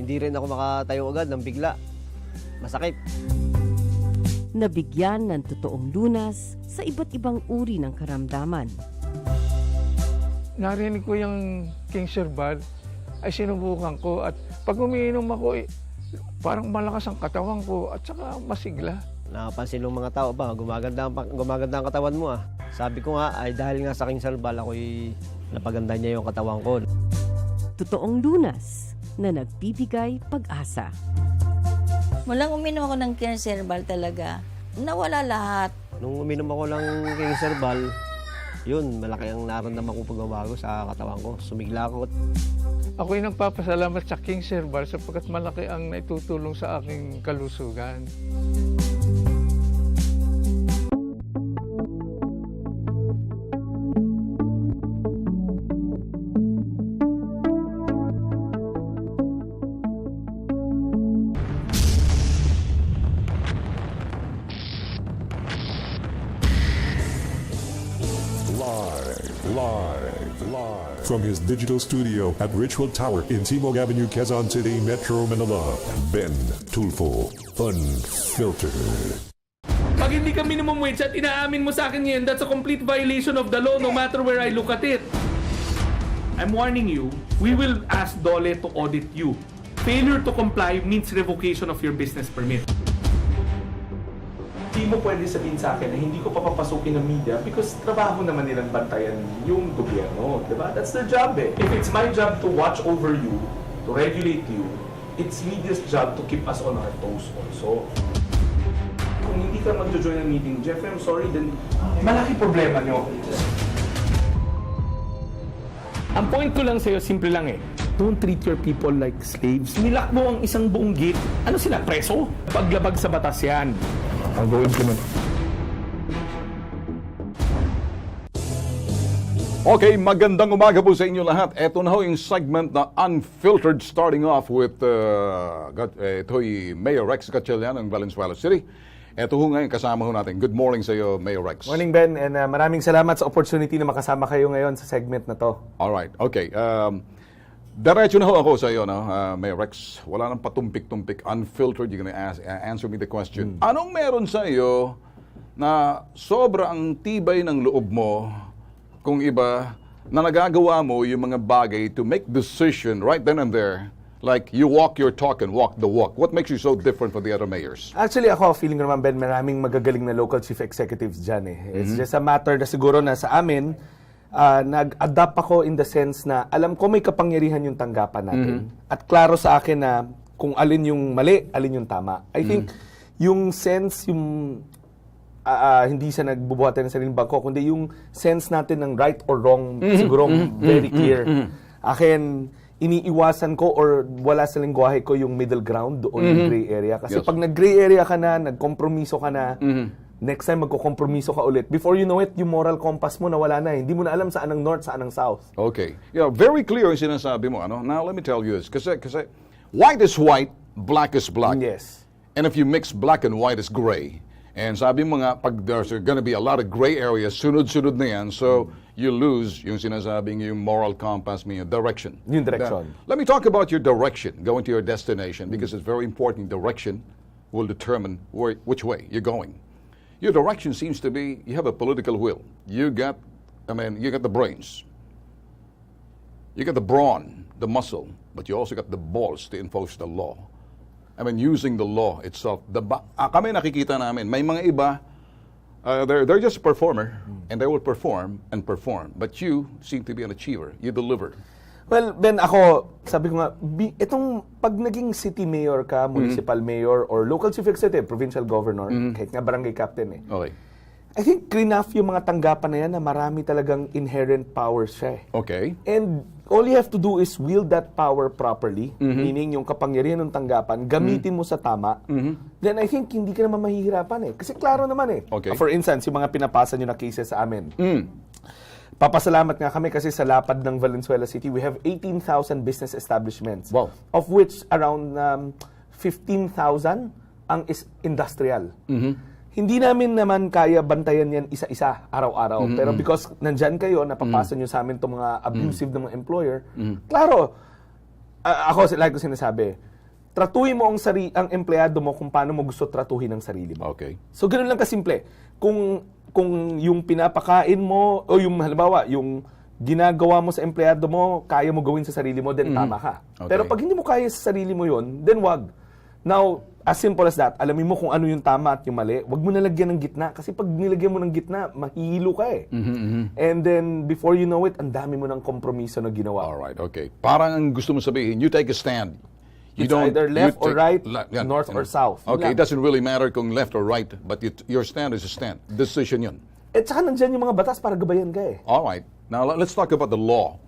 Hindi rin ako makatayo agad ng bigla. Masakit. Nabigyan ng totoong lunas sa iba't ibang uri ng karamdaman. Narinig ko yung King Herbal, ay sinubukan ko at pag umiinom ako, parang malakas ang katawan ko at saka masigla. Nakapansin ng mga tao ba, gumaganda ang katawan mo ah. Sabi ko nga, ay dahil nga sa King Herbal, ako'y napaganda niya yung katawan ko. Totoong lunas na nagbibigay pag-asa. Mulang uminom ako ng King Herbal talaga, nawala lahat. Nung uminom ako ng King Herbal, yun, malaki ang naramdaman kong pagbabago sa katawan ko. Sumigla ako. Ako'y nagpapasalamat sa King Herbal sapagkat malaki ang naitutulong sa aking kalusugan. Live from his digital studio at Richwood Tower in Timog Avenue, Quezon City, Metro Manila, Ben Tulfo, Unfiltered. Pag hindi ka minimum wage at inaamin mo sa akin yan, that's a complete violation of the law no matter where I look at it. I'm warning you, we will ask Dole to audit you. Failure to comply means revocation of your business permit. Hindi mo pwede sabihin sa akin na hindi ko papapasukin ng media because trabaho naman nilang bantayan yung gobyerno, di ba? That's their job eh. If it's my job to watch over you, to regulate you, it's media's job to keep us on our toes also. Kung hindi ka mag-join ng meeting, Jeffrey, I'm sorry, then malaki problema nyo. Ang point ko lang sa'yo, simple lang eh. Don't treat your people like slaves. Nilakbo ang isang buong gate. Ano sila, preso? Paglabag sa batas yan. I'll go implement. Okay, magandang umaga po sa inyo lahat. Ito na ho yung segment na Unfiltered, starting off with ito'y Mayor Rex Gatchalian ng Valenzuela City. Ito ho ngayon kasama ho natin. Good morning sa iyo, Mayor Rex. Morning, Ben, and maraming salamat sa opportunity na makasama kayo ngayon sa segment na to. Alright, okay. Diretso na ho ako sa iyo, no? Mayor Rex. Wala nang patumpik-tumpik. Unfiltered, you're gonna answer me the question. Anong meron sa iyo na sobra ang tibay ng loob mo kung iba na nagagawa mo yung mga bagay to make decision right then and there? Like, you walk your talk and walk the walk. What makes you so different from the other mayors? Actually, ako, feeling ko naman, Ben, maraming magagaling na local chief executives dyan eh. It's just a matter na siguro na sa amin, nag-adapt ako in the sense na alam ko may kapangyarihan yung tanggapan natin. At klaro sa akin na kung alin yung mali, alin yung tama. I think yung sense, yung hindi siya nagbubuhatan ng sariling bangko, kundi yung sense natin ng right or wrong, siguro very clear. Akin, iniiwasan ko or wala sa lingwahe ko yung middle ground doon yung gray area. Kasi pag nag-gray area ka na, nagkompromiso ka na, next time magkukompromiso ka ulit. Before you know it, yung moral compass mo nawala na. Hindi mo na alam saan ang north, saan ang south. Okay. Yeah, very clear yung sinasabi mo. Ano? Now, let me tell you this. Kasi white is white, black is black. Yes. And if you mix black and white, it's gray. And sabi mo nga, pag there's gonna be a lot of gray areas, sunod-sunod na yan, so you lose yung sinasabing yung moral compass, yung direction. Yung direction. Now, let me talk about your direction, going to your destination, because it's very important. Direction will determine which way you're going. Your direction seems to be, you have a political will. You got the brains. You got the brawn, the muscle, but you also got the balls to enforce the law. Using the law itself. Kami nakikita namin, may mga iba, they're just a performer, and they will perform and perform. But you seem to be an achiever. You deliver. Well, Ben, ako, sabi ko nga, itong pag naging city mayor ka, municipal mayor, or local chief executive, provincial governor, kahit nga barangay captain eh. Okay. I think enough yung mga tanggapan na yan na marami talagang inherent powers siya eh. Okay. And all you have to do is wield that power properly, meaning yung kapangyarihan ng tanggapan, gamitin mo sa tama, then I think hindi ka naman mahihirapan eh. Kasi klaro naman eh. Okay. For instance, yung mga pinapasa nyo na cases sa amin. Papasalamat nga kami kasi sa lapad ng Valenzuela City, we have 18,000 business establishments. Wow. Of which around 15,000 ang industrial. Hindi namin naman kaya bantayan yan isa-isa, araw-araw. Pero because nandyan kayo, napapasa nyo sa amin itong mga abusive ng mga employer, klaro, ako, like ko sinasabi, tratuhin mo ang empleyado mo kung paano mo gusto tratuhin ang sarili mo. Okay. So, ganoon lang kasimple. Kung yung pinapakain mo, o yung halimbawa, yung ginagawa mo sa empleyado mo, kaya mo gawin sa sarili mo, then tama ka. Okay. Pero pag hindi mo kaya sa sarili mo yun, then wag. Now, as simple as that, alamin mo kung ano yung tama at yung mali, wag mo nalagyan ng gitna. Kasi pag nilagyan mo ng gitna, mahihilo ka eh. And then, before you know it, ang dami mo ng kompromiso na ginawa. Alright, okay. Parang ang gusto mo sabihin, you take a stand. It's either left or right, north or south. Okay, Yun it doesn't really matter kung left or right, but your stand is a stand. Decision yun. At saka nandyan yung mga batas para gabayan ka eh. Alright. Now, let's talk about the law.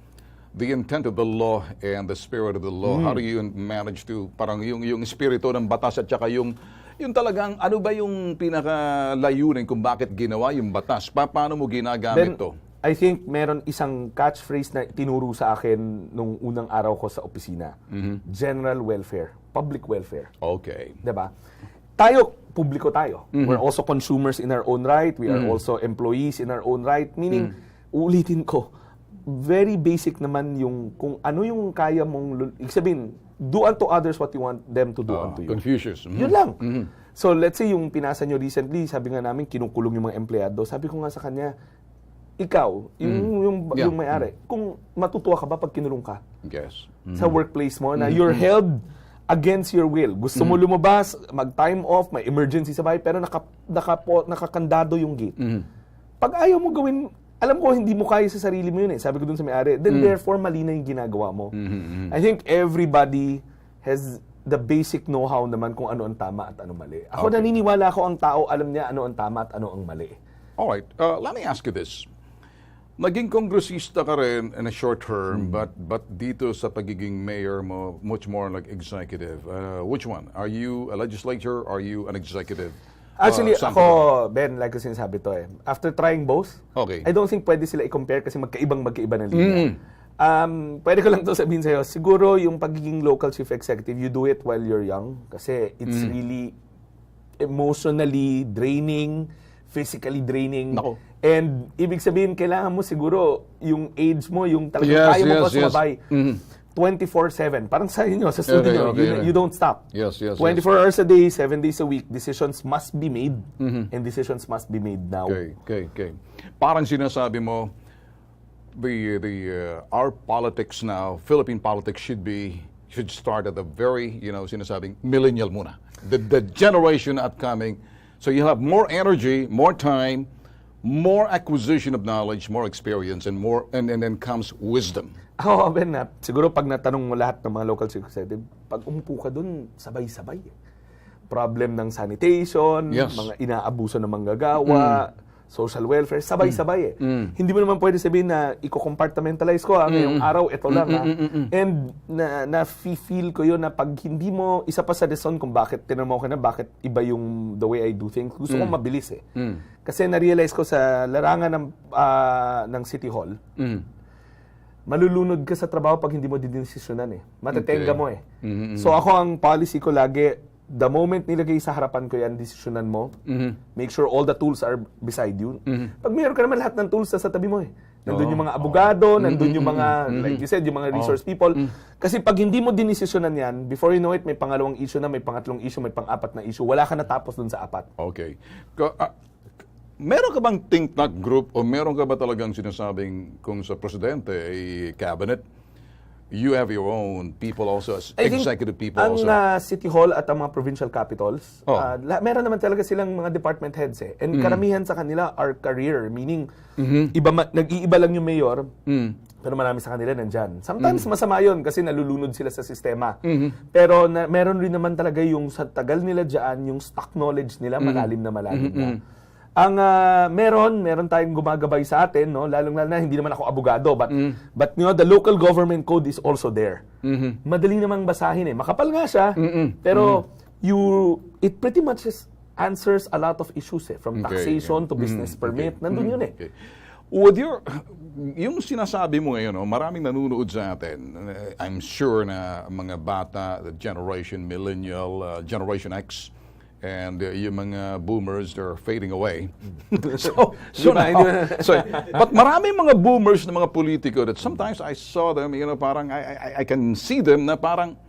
The intent of the law and the spirit of the law. How do you manage to, parang yung espiritu ng batas at saka yung talagang, ano ba yung pinakalayunin kung bakit ginawa yung batas? Paano mo ginagamit to? I think meron isang catchphrase na tinuro sa akin nung unang araw ko sa opisina. General welfare, public welfare. Okay. 'Di ba? Tayo, publiko tayo. We're also consumers in our own right. We are also employees in our own right. Meaning, ulitin ko, very basic naman yung kung ano yung kaya mong, sabihin, do unto others what you want them to do unto you. Confucius. Yun lang. So, let's say yung pinasa nyo recently, sabi nga namin, kinukulong yung mga empleyado. Sabi ko nga sa kanya, ikaw, yung may-ari, kung matutuwa ka ba pag kinulong ka? Yes. Sa workplace mo, na you're held against your will. Gusto mo lumabas, mag-time off, may emergency sa bahay, pero nakakandado yung gate. Pag ayaw mo gawin, alam ko hindi mo kaya sa sarili mo yun eh. Sabi ko dun sa may-ari, then therefore mali na yung ginagawa mo. I think everybody has the basic know-how naman kung ano ang tama at ano mali. Ako naniniwala ako ang tao alam niya ano ang tama at ano ang mali. Alright, let me ask you this. Naging kongresista ka rin in a short term, but dito sa pagiging mayor mo, much more like executive. Which one? Are you a legislator? Are you an executive? Actually, something? ako, Ben, like ko sinasabi to eh. After trying both, Okay. I don't think pwede sila i-compare kasi magkaiba ng linya. Pwede ko lang to sabihin sa'yo, siguro yung pagiging local chief executive, you do it while you're young kasi it's really emotionally draining, physically draining. Nako. And ibig sabihin, kailangan mo siguro yung age mo, yung talagang kaya mo pa sumabay. 24/7. Parang sa inyo, sa studio, you don't stop. Yes. 24 hours a day, 7 days a week, decisions must be made. And decisions must be made now. Okay. Parang sinasabi mo, our politics now, Philippine politics should start at the very, sinasabing millennial muna. The generation upcoming. So you have more energy, more time, more acquisition of knowledge, more experience, and then comes wisdom. Ako, Ben, siguro pag natanong mo lahat ng mga local chief executive, pag umupo ka dun, sabay-sabay. Problem ng sanitation, Yes. mga inaabuso ng manggagawa, social welfare, sabay-sabay eh. Hindi mo naman pwede sabihin na i-compartmentalize ko, ngayong araw, ito lang. And na-feel ko yun na pag hindi mo, isa pa sa reason kung bakit, tinanong ko na bakit iba yung the way I do things, gusto ko mabilis eh. Kasi na-realize ko sa larangan ng City Hall, malulunod ka sa trabaho pag hindi mo didesisyonan eh. Matetenga mo eh. So ako ang policy ko lagi, the moment nilagay sa harapan ko yan, desisyonan mo, make sure all the tools are beside you. Pag mayroon ka naman lahat ng tools sa tabi mo eh. Nandun yung mga abogado, nandun yung mga, like you said, yung mga resource people. Kasi pag hindi mo dinesisyonan yan, before you know it, may pangalawang issue na, may pangatlong issue, may pang-apat na issue. Wala ka natapos dun sa apat. Okay. Meron ka bang think tank group o meron ka ba talagang sinasabing kung sa presidente ay cabinet, you have your own people also, executive people also? Ang City Hall at ang mga provincial capitals, meron naman talaga silang mga department heads eh. And karamihan sa kanila are career, meaning nag-iiba lang yung mayor, pero marami sa kanila nandyan. Sometimes masama yun kasi nalulunod sila sa sistema. Pero meron rin naman talaga yung sa tagal nila dyan, yung stock knowledge nila malalim na. Ang meron tayong gumagabay sa atin, no? Lalong-lalo na hindi naman ako abogado, but the local government code is also there. Madali namang basahin eh. Makapal nga siya, pero it pretty much answers a lot of issues eh, from taxation to business permit. Nandun yun eh. Okay. Yung sinasabi mo ngayon, maraming nanonood sa atin. I'm sure na mga bata, the generation millennial, generation X, and yung mga boomers, they're fading away. But maraming mga boomers na mga politiko that sometimes I saw them, parang I can see them na parang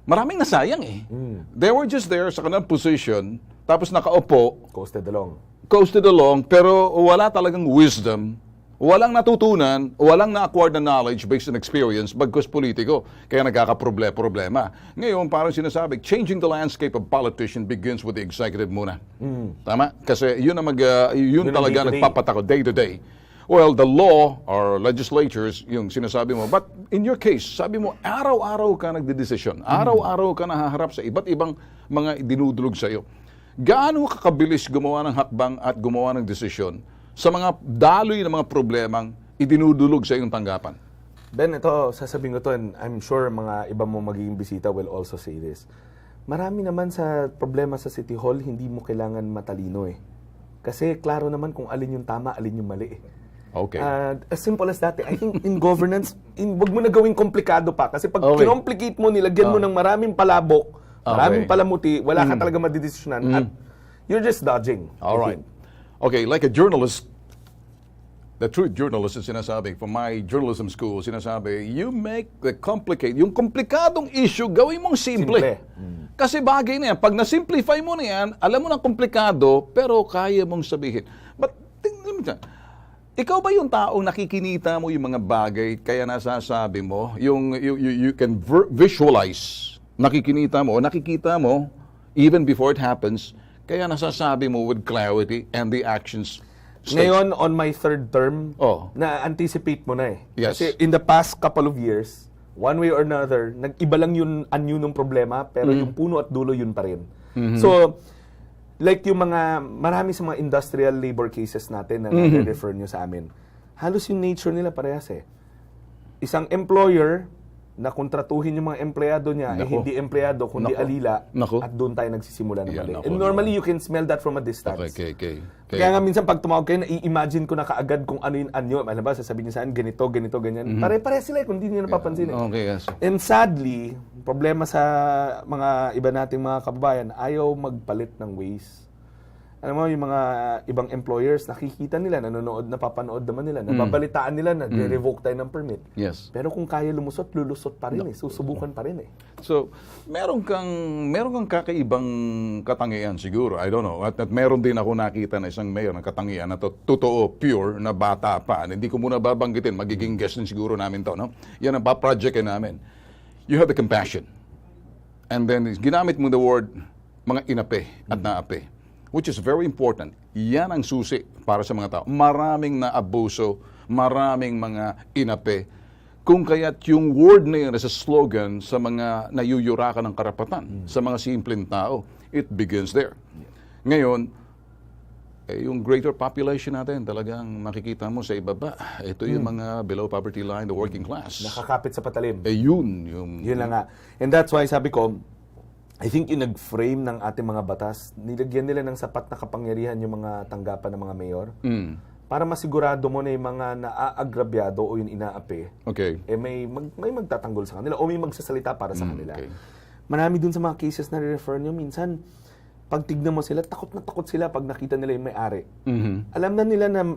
maraming nasayang eh. They were just there sa kanilang position, tapos nakaupo, coasted along, pero wala talagang wisdom, walang natutunan, walang na-acquired na knowledge based on experience, bagkus politiko. Kaya nagkakaproblema. Ngayon, parang sinasabi, changing the landscape of politician begins with the executive muna. Tama? Kasi yun, yun talaga nagpapatakot day to day. Well, the law or legislatures, yung sinasabi mo, but in your case, sabi mo, araw-araw ka nagdedesisyon. Araw-araw ka nahaharap sa iba't ibang mga dinudulog sa iyo. Gaano ka kabilis gumawa ng hakbang at gumawa ng desisyon sa mga daloy ng mga problemang idinudulog sa iyong tanggapan? Ben, ito, sasabihin ko to, and I'm sure mga iba mo magiging bisita will also say this. Marami naman sa problema sa City Hall, hindi mo kailangan matalino eh. Kasi klaro naman kung alin yung tama, alin yung mali eh. Okay. As simple as that, I think in governance, wag mo na gawing komplikado pa. Kasi pag kinomplicate mo, nilagyan mo ng maraming palabok, maraming palamuti, wala ka talaga madidesisyonan, at you're just dodging. All right. Okay, like a journalist, the truth journalist is sinasabi, from my journalism school, sinasabi, you make the yung komplikadong issue, gawin mong simple. Kasi bagay na yan. Pag na-simplify mo na yan, alam mo na komplikado, pero kaya mong sabihin. But, ikaw ba yung taong nakikinita mo yung mga bagay, kaya nasasabi mo, you can visualize, nakikita mo, even before it happens, kaya nasasabi mo with clarity and the actions. Ngayon, on my third term, na-anticipate mo na eh. Yes. Kasi in the past couple of years, one way or another, nag-iba lang yung anyo ng problema, pero yung puno at dulo yun pa rin. So, like yung marami sa mga industrial labor cases natin na nare-refer nyo sa amin, halos yung nature nila parehas eh. Isang employer na kontratuhin yung mga empleyado niya, hindi empleyado, kundi alila, at doon tayo nagsisimula ng mali. And normally, you can smell that from a distance. Okay. Kaya nga minsan pag tumawag kayo, i-imagine ko na kaagad kung ano yung anyo. Alam ba, sasabihin niya saan, ganito, ganyan. Pare-pare sila kung hindi niyo napapansin eh. Okay, yes. And sadly, problema sa mga iba nating mga kababayan, ayaw magpalit ng ways. Alam mo, yung mga ibang employers, nakikita nila, napapanood naman nila, nababalitaan nila na revoke tayo ng permit. Yes. Pero kung kaya lulusot pa rin eh. Susubukan pa rin eh. So, meron kang kakaibang katangian siguro. I don't know. At meron din ako nakita na isang mayor ng katangian na totoo, pure, na bata pa. Hindi ko muna babanggitin. Magiging guest din siguro namin to. No? Yan ang project namin. You have the compassion. And then, ginamit mo the word, mga inape at naape. Which is very important. Yan ang susi para sa mga tao. Maraming naabuso, maraming mga inape. Kung kaya't yung word na yun as a slogan sa mga nayuyurakan ng karapatan, sa mga simpleng tao, it begins there. Ngayon, yung greater population natin, talagang makikita mo sa ibaba. Ito yung mga below poverty line, the working class. Nakakapit sa patalim. Yun lang nga. And that's why sabi ko, I think yung nag-frame ng ating mga batas, nilagyan nila ng sapat na kapangyarihan yung mga tanggapan ng mga mayor para masigurado mo na yung mga naaagrabyado o yung inaapi, may magtatanggol sa kanila o may magsasalita para sa kanila. Marami dun sa mga cases na refer nyo, minsan, pag tignan mo sila, takot na takot sila pag nakita nila yung may-ari. Alam na nila na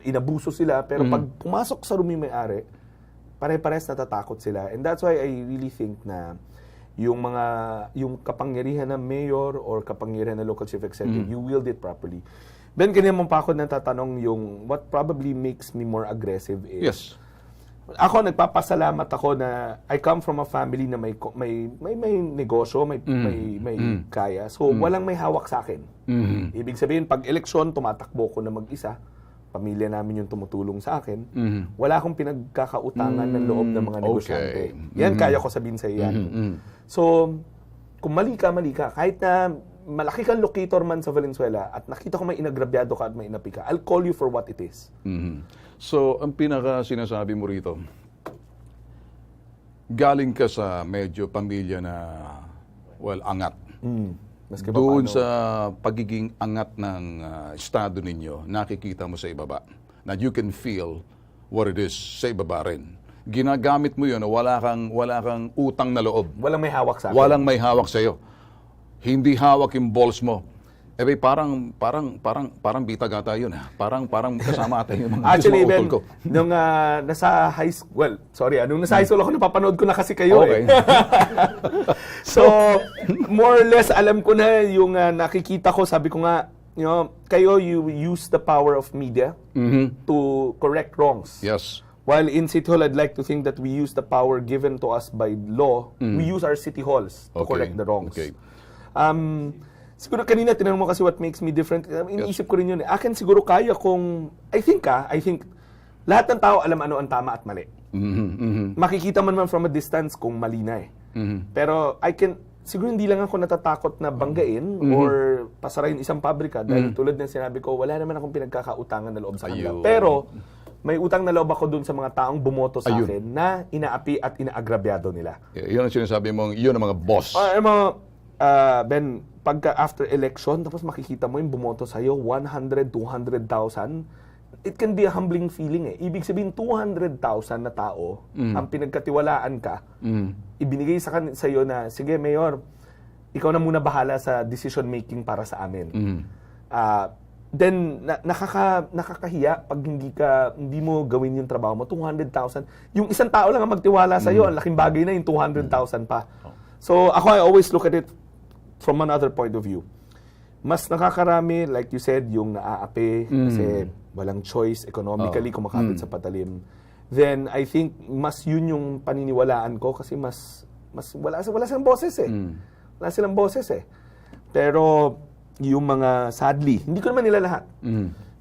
inabuso sila, pero pag pumasok sa room yung may-ari, pare-pares natatakot sila. And that's why I really think na yung kapangyarihan ng mayor or kapangyarihan ng local chief executive, you wield it properly. Ben, kanina mo pa ako natatanong yung what probably makes me more aggressive is, Yes. Ako, nagpapasalamat ako na I come from a family na may negosyo, may kaya. So, walang may hawak sa akin. Ibig sabihin, pag eleksyon, tumatakbo ko na mag-isa. Pamilya namin yung tumutulong sa akin. Wala akong pinagkakautangan ng loob ng mga negosyante. Yan, kaya ko sabihin sa iyan. So, kung mali ka, kahit na malaki kang locator man sa Valenzuela at nakita ko may inagrabyado ka at may inapi ka, I'll call you for what it is. So, ang pinaka sinasabi mo rito, galing ka sa medyo pamilya na, angat. Doon sa pagiging angat ng estado ninyo, nakikita mo sa ibaba na you can feel what it is sa ibaba rin. Ginagamit mo yun na wala kang utang na loob. Walang may hawak sa akin. Walang may hawak sa iyo. Hindi hawak yung balls mo. parang bitag ata yun. Parang kasama ata yung mga Actually, mga Ben, utol ko. nung nasa high school, nung nasa high school ako, napapanood ko na kasi kayo Okay. So, more or less, alam ko na yung nakikita ko, sabi ko nga, kayo, you use the power of media to correct wrongs. Yes. While in City Hall, I'd like to think that we use the power given to us by law. We use our city halls to Okay. correct the wrongs. Okay. Siguro kanina tinanong mo kasi what makes me different. Iniisip ko rin yun. Akin siguro kaya kung, I think lahat ng tao alam ano ang tama at mali. Makikita man from a distance kung mali na eh. Pero siguro hindi lang ako natatakot na banggain or pasarayin isang pabrika dahil tulad ng sinabi ko, wala naman akong pinagkakautangan na loob sa kanila. Ayun. Pero may utang na loob ako dun sa mga taong bumoto sa akin na inaapi at inaagrabyado nila. Yun ang sinasabi mong, yun ang mga boss. Ben, pagka after election, tapos makikita mo yung bumoto sa'yo, 100, 200,000, it can be a humbling feeling eh. Ibig sabihin, 200,000 na tao, ang pinagkatiwalaan ka, ibinigay sa'yo na, sige, Mayor, ikaw na muna bahala sa decision making para sa amin. Then, nakakahiya pag hindi mo gawin yung trabaho mo, 200,000. Yung isang tao lang ang magtiwala sa'yo, ang laking bagay na yung 200,000 pa. So, I always look at it from another point of view. Mas nakakarami, like you said, yung naaapi kasi walang choice economically kumakapit sa patalim. Then, I think, mas yun yung paniniwalaan ko kasi mas wala silang boses eh. Wala silang boses eh. Pero, yung mga, sadly, hindi ko naman nila lahat.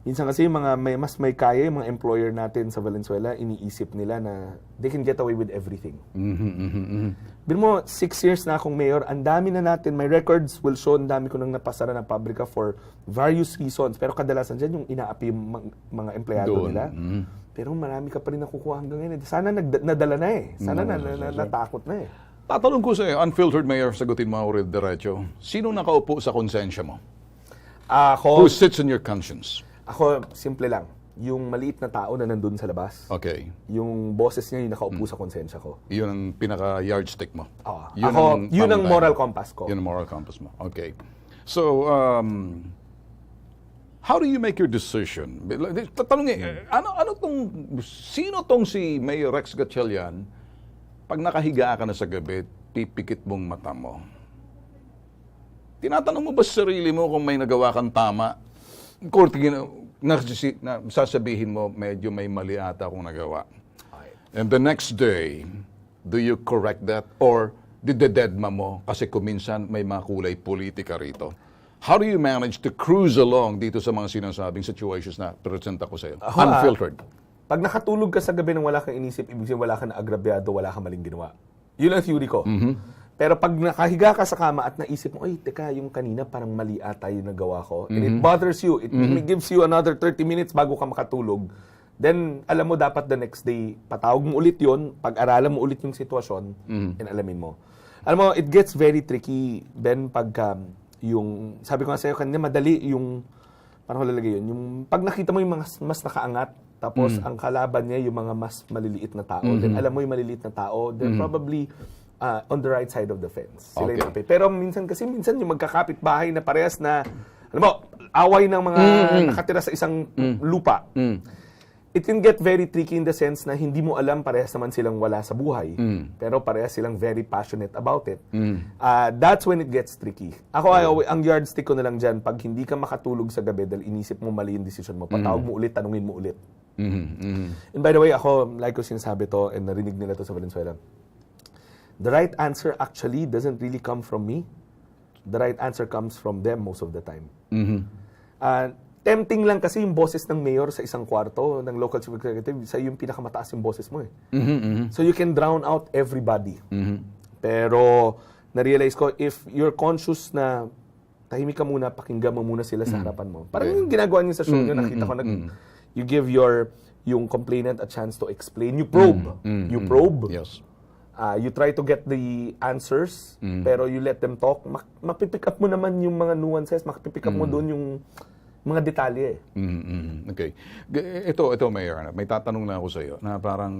Minsan kasi yung mga mas may kaya, yung mga employer natin sa Valenzuela, iniisip nila na they can get away with everything. Bin mo, 6 years na akong mayor, ang dami na natin, my records will show, ang dami ko nang napasara ng pabrika for various reasons. Pero kadalasan dyan yung inaapi yung mga empleyado nila. Pero marami ka pa rin nakukuha hanggang ngayon. Sana nadala na eh. Sana natakot na eh. Tatanong ko sa'yo, unfiltered mayor, sagutin mo ako rin diretso. Sino nakaupo sa konsensya mo? Who sits in your conscience? Ako, simple lang. Yung maliit na tao na nandun sa labas. Okay. Yung boses niya yung nakaupo sa konsensya ko. Yun ang pinaka-yardstick mo? Yun ang moral compass ko. Yun ang moral compass mo. Okay. So, how do you make your decision? Tatanungin, sino tong si Mayor Rex Gatchalian, pag nakahiga ka na sa gabi, pipikit mong mata mo? Tinatanong mo ba sa sarili mo kung may nagawa kang tama? Sasabihin mo, medyo may mali ata akong nagawa. And the next day, do you correct that? Or didededma mo kasi kuminsan may mga kulay politika rito? How do you manage to cruise along dito sa mga sinasabing situations na present ako sa'yo? Unfiltered. Pag nakatulog ka sa gabi nang wala kang inisip, ibig sabihin wala kang naagrabyado, wala kang maling ginawa. Yun ang theory ko. Pero pag nakahiga ka sa kama at naisip mo, ay, teka, yung kanina parang mali ata yung nagawa ko. And it bothers you. It gives you another 30 minutes bago ka makatulog. Then, alam mo, dapat the next day, patawag mo ulit yon, pag-aralan mo ulit yung sitwasyon, and alamin mo. Alam mo, it gets very tricky, Ben, pag yung, sabi ko nga sa'yo kanina, madali yung, parang lalagay yun, yung pag nakita mo yung mga mas nakaangat, tapos ang kalaban niya yung mga mas maliliit na tao, then alam mo yung maliliit na tao, then probably, on the right side of the fence. Sila yung api. Pero minsan yung magkakapit bahay na parehas na, alam mo, away ng mga nakatira sa isang lupa. It can get very tricky in the sense na hindi mo alam parehas naman silang wala sa buhay. Pero parehas silang very passionate about it. That's when it gets tricky. Ako, ang yardstick ko na lang dyan, pag hindi ka makatulog sa gabi dahil inisip mo mali yung decision mo, patawag mo ulit, tanungin mo ulit. And by the way, ako, like ko sinasabi to, and narinig nila to sa Valenzuela, the right answer actually doesn't really come from me. The right answer comes from them most of the time. Tempting lang kasi yung boses ng mayor sa isang kwarto ng local chief executive, sa yung pinakamataas yung boses mo eh. So you can drown out everybody. Pero na-realize ko, if you're conscious na tahimik ka muna, pakinggan mo muna sila sa harapan mo. Parang yung ginagawa niyo sa show nyo, nakita ko you give yung complainant a chance to explain. You probe. You probe. Yes. You try to get the answers, pero you let them talk. Mapipick up mo naman yung mga nuances, mapipick up mo doon yung mga detalye. Okay. Ito Mayor, may tatanong na ako sa iyo na parang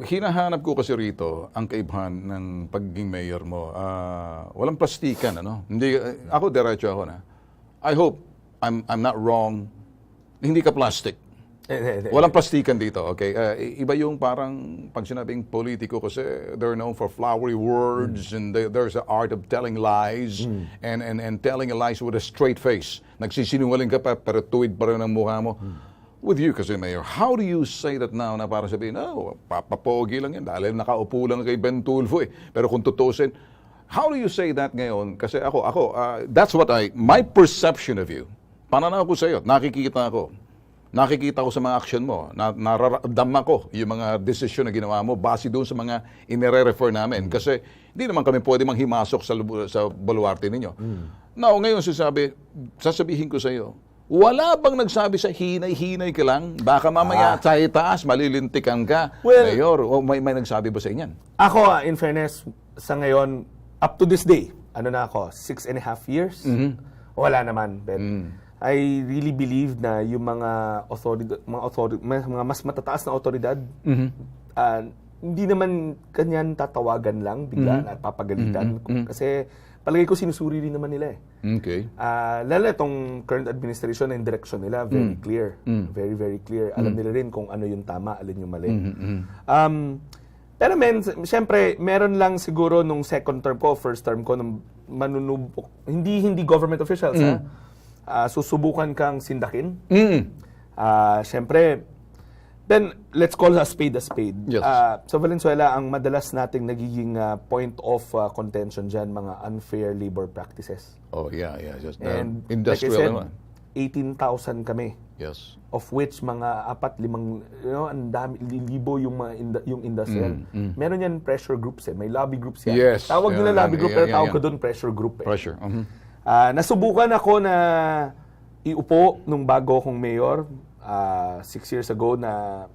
Hinahanap ko kasi rito ang kaibahan ng pagiging mayor mo. Walang plastikan, ano? Hindi, ako diretso ako na. I hope I'm not wrong. Hindi ka plastic. Walang plastikan dito, okay? Iba yung parang pag sinabing politiko kasi they're known for flowery words and there's an art of telling lies and telling a lies with a straight face. Nagsisinungaling ka pa pero tuwid pa rin ang mukha mo. With you kasi, Mayor, how do you say that now na para sabihin, papapogi lang yan dahil nakaupo lang kay Ben Tulfo eh. Pero kung tutusin, how do you say that ngayon? Kasi that's what my perception of you, pananaw ko sa iyo, nakikita ko sa mga action mo, nararamdaman ko yung mga desisyon na ginawa mo base doon sa mga inire-refer namin. Kasi hindi naman kami pwede manghimasok sa baluarte ninyo. Now, ngayon sasabihin ko sa iyo, wala bang nagsabi sa hinay-hinay ka lang? Baka mamaya sa itaas, malilintikan ka. Well, Mayor, may nagsabi ba sa inyan? Ako, in fairness, sa ngayon, up to this day, 6.5 years, wala naman, Ben. I really believe na yung mga mas matataas na otoridad, hindi naman kanyan tatawagan lang bigla at papagalitan. Kasi palagay ko sinusuri rin naman nila eh. Okay. Lalo itong current administration and direction nila, very clear. Very, very clear. Alam nila rin kung ano yung tama, alin yung mali. Pero siyempre, meron lang siguro nung second term ko, first term ko, nung manunubok, hindi government officials, susubukan kang sindakin. Siyempre, then let's call a spade a spade. Yes. Sa Valenzuela, ang madalas nating nagiging point of contention dyan, mga unfair labor practices. Oh, yeah. Just, And industrial like I said, 18,000 kami. Yes. Of which mga 4-5, ang dami, libo yung yung industrial. Meron yan pressure groups eh. May lobby groups yan. Yes. Tawag nila lobby group, pero tawag ko doon pressure group eh. Pressure. Nasubukan ako na iupo nung bago kong mayor 6 years ago na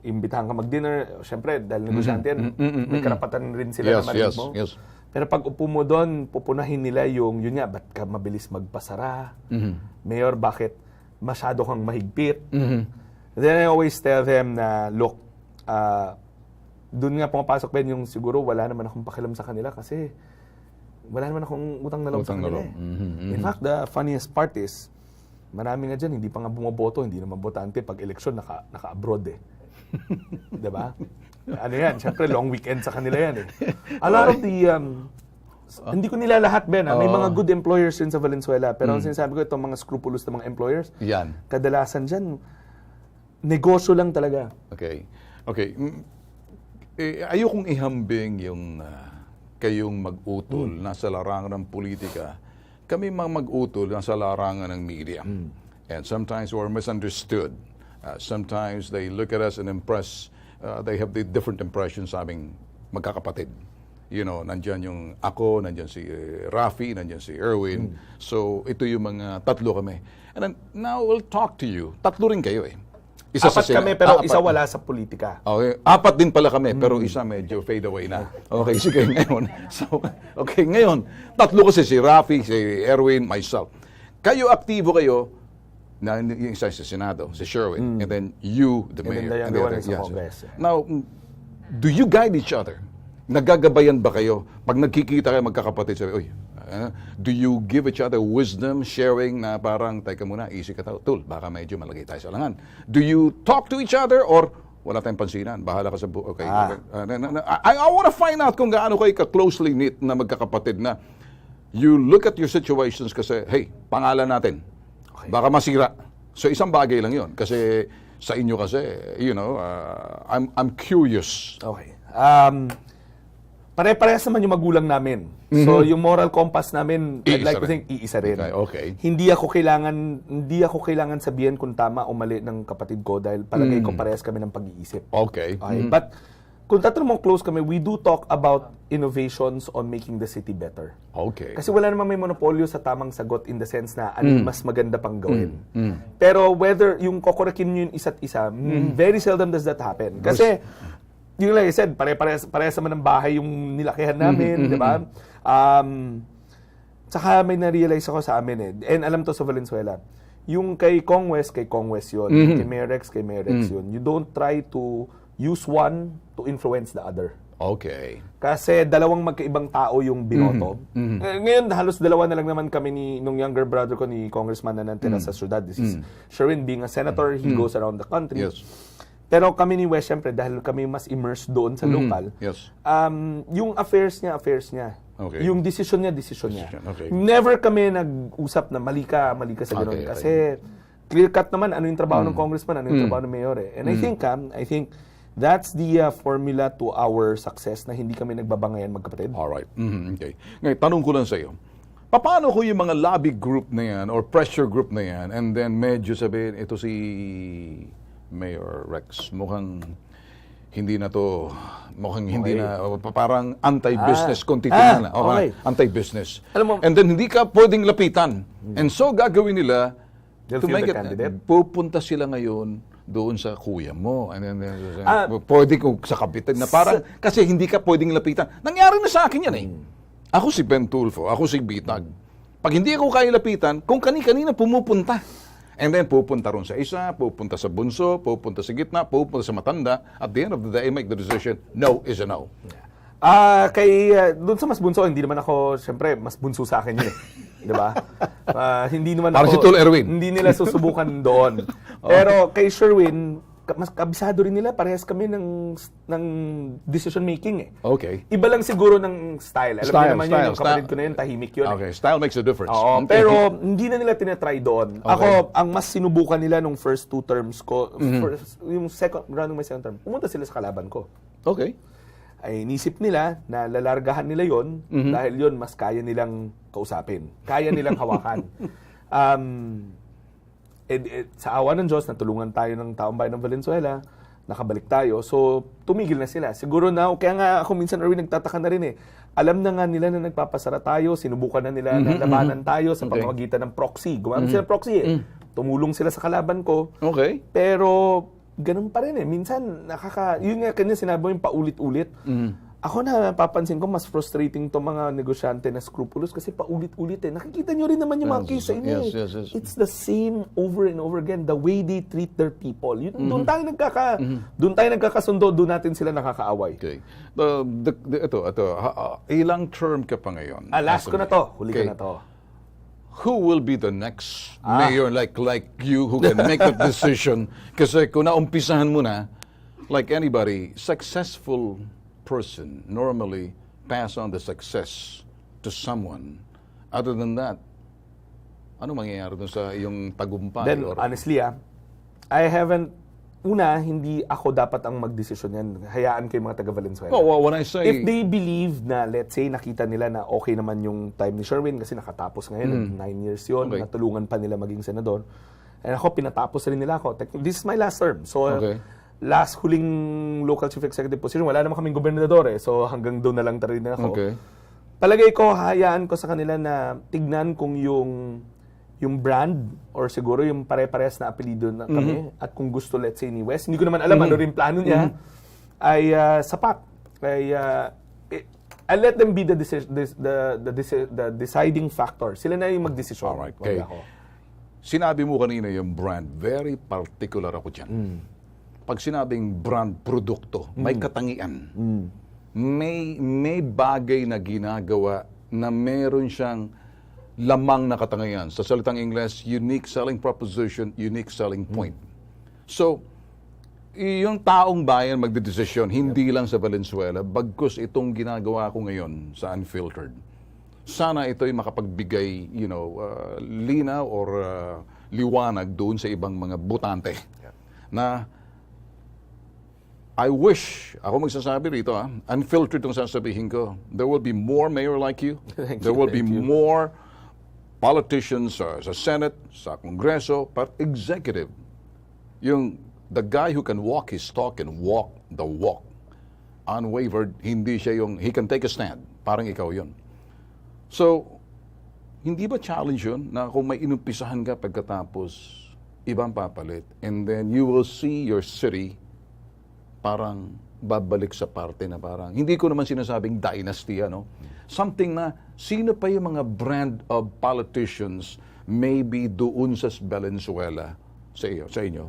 imbitahan ka mag-dinner. Siyempre, dahil negosyante yan, may karapatan rin sila na marinig mo. Yes. Pero pag upo mo doon, pupunahin nila yun nga, ba't ka mabilis magpasara? Mayor, bakit masyado kang mahigpit? Then I always tell them na, look, doon nga pumapasok Ben yung siguro wala naman akong pakialam sa kanila kasi wala naman akong utang na loob sa kanila eh. In fact, the funniest part is, marami nga dyan, hindi pa nga bumoboto, hindi naman botante pag eleksyon, naka-abroad eh. Diba? Ano yan? Siyempre, long weekend sa kanila yan eh. A lot of the, hindi ko nila lahat, Ben. May mga good employers din sa Valenzuela. Pero ang sinasabi ko, itong mga scrupulous na mga employers, Yan. kadalasan dyan, negosyo lang talaga. Okay. Ayokong ihambing yung kayong mag-utol nasa larangan ng politika. Kami mga mag-utol nasa larangan ng media. And sometimes we're misunderstood. Sometimes they look at us and they have the different impressions sa aming magkakapatid. You know, nandyan yung ako, nandyan si Rafi, nandyan si Erwin. So, ito yung mga tatlo kami. And then, now we'll talk to you. Tatlo rin kayo eh. Apat kami, pero isa wala sa politika. Okay. 4 din pala kami, pero isa medyo fade away na. Okay, sige, ngayon. Ngayon, tatlo kasi si Rafi, si Erwin, myself. Kayo, aktibo kayo, na yung isa sa Senado, si Sherwin, and then you, the mayor. And then sa Congress. Now, do you guide each other? Nagagabayan ba kayo? Pag nagkikita kayo magkakapatid, sabi, do you give each other wisdom, sharing na parang, teka muna, easy ka tol, baka medyo malagay tayo sa langan. Do you talk to each other or wala tayong pansinan? Bahala ka sa okay. I want to find out kung gaano kayo ka-closely knit na magkakapatid na you look at your situations kasi, hey, pangalan natin. Baka masira. So isang bagay lang yon kasi sa inyo kasi, you know, I'm curious. Okay. Pare-parehas naman yung magulang namin. So yung moral compass namin, I'd like to think iisa rin. Okay. Hindi ako kailangan sabihin kung tama o mali ng kapatid ko dahil palagay ko parehas kami ng pag-iisip. Okay. But kung tatanong mo close kami, we do talk about innovations on making the city better. Okay. Kasi wala namang may monopolyo sa tamang sagot in the sense na alin mas maganda pang gawin. Pero whether yung kokorekin yung isa't isa, very seldom does that happen. Kasi yung like I said, parehas naman ng bahay yung nilakihan namin, di ba? Tsaka may na-realize ako sa amin eh. And alam to sa Valenzuela. Yung kay Kong West yun. Kay Mayor Rex yun. You don't try to use one to influence the other. Okay. Kasi dalawang magkaibang tao yung binoto. Ngayon, halos dalawa na lang naman kami nung younger brother ko, ni Congressman na nantira sa syudad. This is Sherwin, being a senator, he goes around the country. Yes. Pero kami ni Wes, syempre, dahil kami mas immersed doon sa local, Yes. yung affairs niya. Okay. Yung decision niya. Okay. Never kami nag-usap na mali ka sa ganun. Okay. Kasi clear cut naman ano yung trabaho ng congressman, ano yung trabaho ng mayor. And I think that's the formula to our success na hindi kami nagbabangayan magkapatid. Alright. Okay. Ngayon, tanong ko lang sa iyo. Paano ko yung mga lobby group na yan or pressure group na yan and then medyo sabihin, ito si Mayor Rex, mukhang hindi na parang anti-business kung titingnan na. Okay. Anti-business. Alam mo- And then hindi ka pwedeng lapitan. And so gagawin nila They'll feel the candidate. pupunta sila ngayon doon sa kuya mo. And then, pwede ko sa kapitan na parang, kasi hindi ka pwedeng lapitan. Nangyari na sa akin yan eh. Ako si Ben Tulfo, ako si Bitag. Pag hindi ako kaya lapitan, kung kani-kanina pumupunta. And then pupunta ron sa isa, pupunta sa bunso, pupunta sa gitna, pupunta sa matanda. At the end of the day, I make the decision, no is a no. Doon sa mas bunso, hindi naman ako, syempre, mas bunso sa akin yun. Diba? Hindi naman Parang ako, si Tol Erwin. Hindi nila susubukan doon. Pero kay Sherwin, mas kabisado rin nila, parehas kami ng decision making eh. Okay. Iba lang siguro ng style. Alam niyo naman yun, yung kapatid ko na yun, tahimik yun. Okay, style makes a difference. Oo, Okay. pero hindi na nila tinatry doon. Okay. Ako, ang mas sinubukan nila nung first 2 terms ko, yung second round ng my second term, pumunta sila sa kalaban ko. Okay. Ay inisip nila na lalargahan nila yon dahil yon mas kaya nilang kausapin. Kaya nilang hawakan. Sa awa ng Diyos, natulungan tayo ng taong bayan ng Valenzuela, nakabalik tayo. So, tumigil na sila. Siguro na, kaya nga ako minsan, Erwin, nagtataka na rin eh. Alam na nga nila na nagpapasara tayo, sinubukan na nila na labanan tayo sa pamamagitan ng proxy. Gumamit sila ng proxy eh. Tumulong sila sa kalaban ko. Okay. Pero, ganun pa rin eh. Minsan, yun nga kanya sinabi mo yung paulit-ulit. Ako na napapansin ko, mas frustrating to mga negosyante na scrupulous kasi paulit-ulit eh. Nakikita nyo rin naman yung mga case sa inyo eh. Yes. It's the same over and over again, the way they treat their people. Doon tayo nagkakasundo, doon natin sila nakakaaway. Okay. Ito, ilang term ka pa ngayon? Last ko na to. Huli ko na to. Who will be the next mayor like you who can make that decision? Kasi kung naumpisahan mo na, like anybody, successful person normally pass on the success to someone. Other than that, ano mangyayari dun sa iyong tagumpay? Then, honestly hindi ako dapat ang magdesisyon yan. Hayaan kayo mga taga Valenzuela. Oh, when I say... If they believe na, let's say, nakita nila na okay naman yung time ni Sherwin kasi nakatapos ngayon, 9 years yun, Okay. natulungan pa nila maging senador. And ako, pinatapos rin nila ako. This is my last term. So, Okay. last huling local chief executive position, wala naman kaming gobernador eh. So, hanggang doon na lang rin ako. Okay. Palagay ko, hayaan ko sa kanila na tignan kung yung brand or siguro yung pare-parehas na apelido na kami at kung gusto, let's say, ni Wes, hindi ko naman alam ano rin plano niya, ay sapat. I'll let them be the deciding factor. Sila na yung magdesisyon. Alright, Wag okay. ako. Sinabi mo kanina yung brand. Very particular ako dyan. Pag sinabing brand, produkto, may katangian. May bagay na ginagawa na meron siyang lamang na katangian. Sa salitang Ingles, unique selling proposition, unique selling point. So, yung taong bayan magdedesisyon, hindi lang sa Valenzuela, bagkus itong ginagawa ko ngayon sa Unfiltered. Sana ito'y makapagbigay, linaw or liwanag doon sa ibang mga butante. Na I wish, ako magsasabi rito, Unfiltered itong sasabihin ko, there will be more mayor like you. There will be more politicians sa Senate, sa Kongreso, but executive. The guy who can walk his talk and walk the walk. Unwavered, hindi siya he can take a stand. Parang ikaw yun. So, hindi ba challenge yun na kung may inumpisahan ka pagkatapos ibang papalit and then you will see your city parang babalik sa parte na parang, hindi ko naman sinasabing dynasty, something na, sino pa yung mga brand of politicians maybe doon sa Valenzuela sa inyo?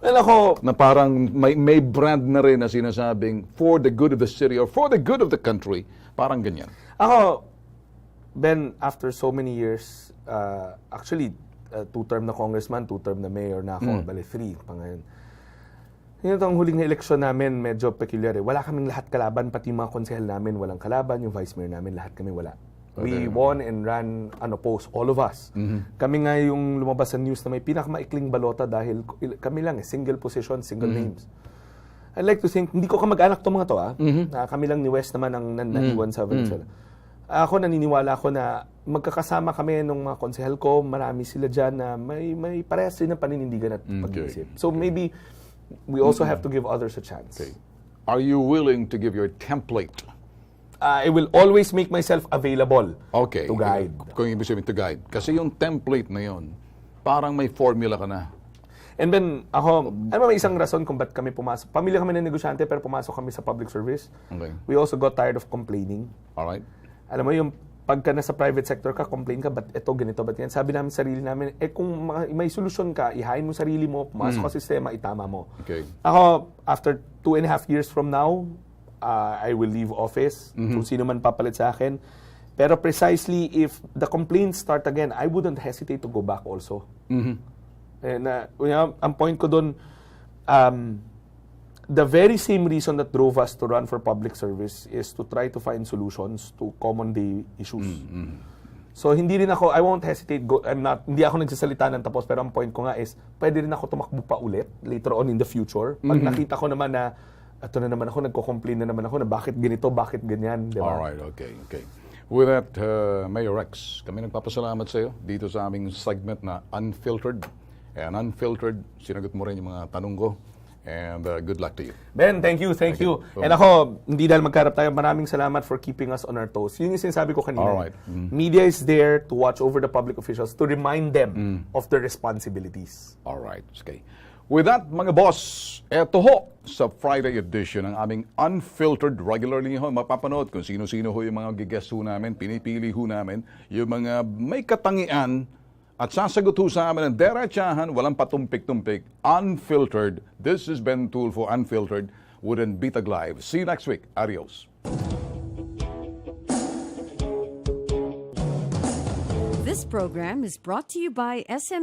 Well, ako, Na parang may brand na rin na sinasabing for the good of the city or for the good of the country. Parang ganyan. Ako, Ben, after so many years, actually, 2-term na congressman, 2-term na mayor na ako, bali 3 pa ngayon. Yun itong huling na eleksyon namin, medyo peculiar eh. Wala kaming lahat kalaban, pati mga konsehal namin walang kalaban, yung vice mayor namin, lahat kami wala. We won and ran unopposed, all of us. Kami nga yung lumabas sa news na may pinakamaikling balota dahil kami lang single position, single names. I like to think, hindi ko kamag-anak itong mga to kami lang ni West naman ang naiwan sa Venezuela. Ako naniniwala ako na magkakasama kami ng mga konsehal ko, marami sila dyan na may parehas din ng paninindigan at pag-iisip. So maybe we also have to give others a chance. Okay. Are you willing to give your template? I will always make myself available to guide. Kung ibig sabihin to guide. Kasi yung template na yon, parang may formula ka na. And then, ako, may isang rason kung ba't kami pumasok. Pamilya kami ng negosyante pero pumasok kami sa public service. Okay. We also got tired of complaining. Alright. Alam mo, yung pagka nasa private sector ka, complain ka, ba't ito, ganito, ba't yan? Sabi namin sarili namin, kung may solusyon ka, ihain mo sarili mo, pumasok ka sistema, itama mo. Okay. Ako, after 2.5 years from now, I will leave office, kung sino man papalit sa akin. Pero precisely, if the complaints start again, I wouldn't hesitate to go back also. Ang point ko doon, the very same reason that drove us to run for public service is to try to find solutions to common day issues. So hindi rin ako, I won't hesitate, hindi ako nagsasalita ng tapos, pero ang point ko nga is, pwede rin ako tumakbo pa ulit later on in the future. Pag nakita ko naman na, ito na naman ako, nagko-complain na naman ako na bakit ganito, bakit ganyan, di ba? Alright, okay. With that, Mayor Rex, kami nagpapasalamat sa iyo dito sa aming segment na Unfiltered. And Unfiltered, sinagot mo rin yung mga tanong ko. And good luck to you. Ben, thank you. And ako, hindi dahil magkarap tayo, maraming salamat for keeping us on our toes. Yun yung sinasabi ko kanina. Alright. Media is there to watch over the public officials, to remind them of their responsibilities. Alright, okay. With that, mga boss, eto ho sa Friday edition ng aming Unfiltered. Regularly ho, mapapanood kung sino-sino ho yung mga giguest ho namin, pinipili ho namin, yung mga may katangian at sasagot ho sa amin ng derechahan, walang patumpik-tumpik, Unfiltered. This has been Tulfo Unfiltered with Bitag Live. See you next week. Adios. This program is brought to you by SM